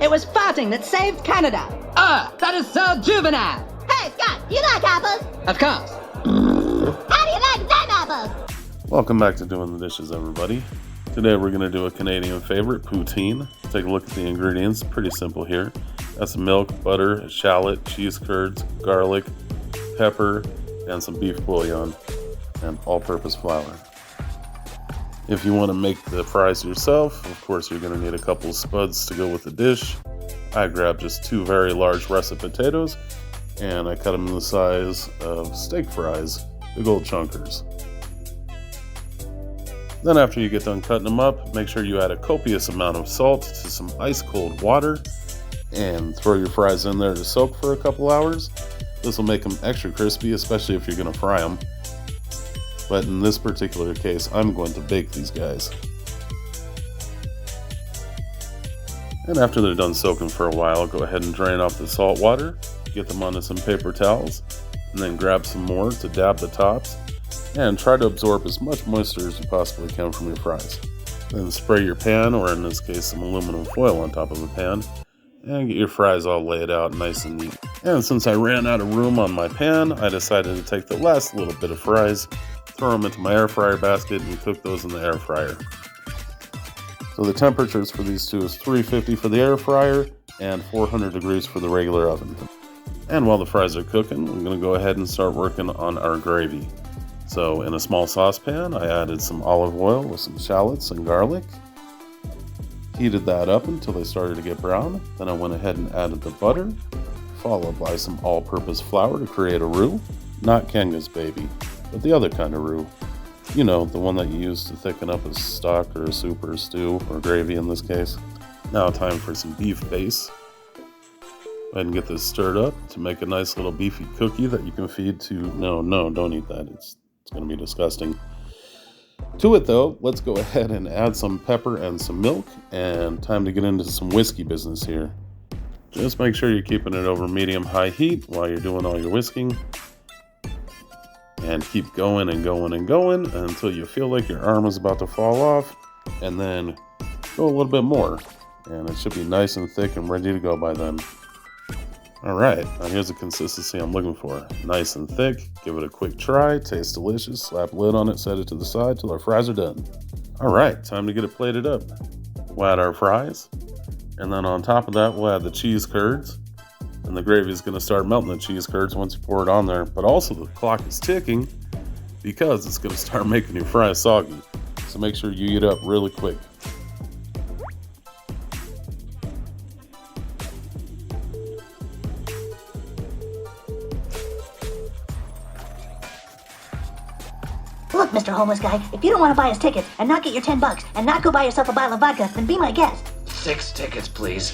It was farting that saved Canada. That is so juvenile. Hey, Scott, you like apples? Of course. How do you like them apples? Welcome back to Doing the Dishes, everybody. Today we're going to do a Canadian favorite, poutine. Take a look at the ingredients. Pretty simple here. That's milk, butter, a shallot, cheese curds, garlic, pepper, and some beef bouillon, and all-purpose flour. If you want to make the fries yourself, of course you're going to need a couple of spuds to go with the dish. I grabbed just 2 very large russet potatoes, and I cut them in the size of steak fries, big old chunkers. Then after you get done cutting them up, make sure you add a copious amount of salt to some ice cold water and throw your fries in there to soak for a couple hours. This will make them extra crispy, especially if you're going to fry them. But in this particular case, I'm going to bake these guys. And after they're done soaking for a while, go ahead and drain off the salt water, get them onto some paper towels, and then grab some more to dab the tops, and try to absorb as much moisture as you possibly can from your fries. Then spray your pan, or in this case some aluminum foil on top of the pan, and get your fries all laid out nice and neat. And since I ran out of room on my pan, I decided to take the last little bit of fries, throw them into my air fryer basket, and cook those in the air fryer. So the temperatures for these two is 350 for the air fryer and 400 degrees for the regular oven. And while the fries are cooking, I'm going to go ahead and start working on our gravy. So in a small saucepan, I added some olive oil with some shallots and garlic. Heated that up until they started to get brown. Then I went ahead and added the butter, followed by some all-purpose flour to create a roux. Not Kenga's baby, but the other kind of roux. You know, the one that you use to thicken up a stock or a soup or a stew, or gravy in this case. Now time for some beef base. Go ahead and get this stirred up to make a nice little beefy cookie that you can feed to... No, don't eat that. It's going to be disgusting. To it though, let's go ahead and add some pepper and some milk, and time to get into some whiskey business here. Just make sure you're keeping it over medium-high heat while you're doing all your whisking. And keep going and going and going until you feel like your arm is about to fall off, and then go a little bit more. And it should be nice and thick and ready to go by then. Alright, now here's the consistency I'm looking for. Nice and thick, give it a quick try, tastes delicious, slap a lid on it, set it to the side till our fries are done. Alright, time to get it plated up. We'll add our fries, and then on top of that we'll add the cheese curds. And the gravy is going to start melting the cheese curds once you pour it on there. But also the clock is ticking because it's going to start making your fries soggy. So make sure you eat up really quick. Look, Mr. Homeless Guy, if you don't want to buy us tickets and not get your $10 and not go buy yourself a bottle of vodka, then be my guest. 6 tickets, please.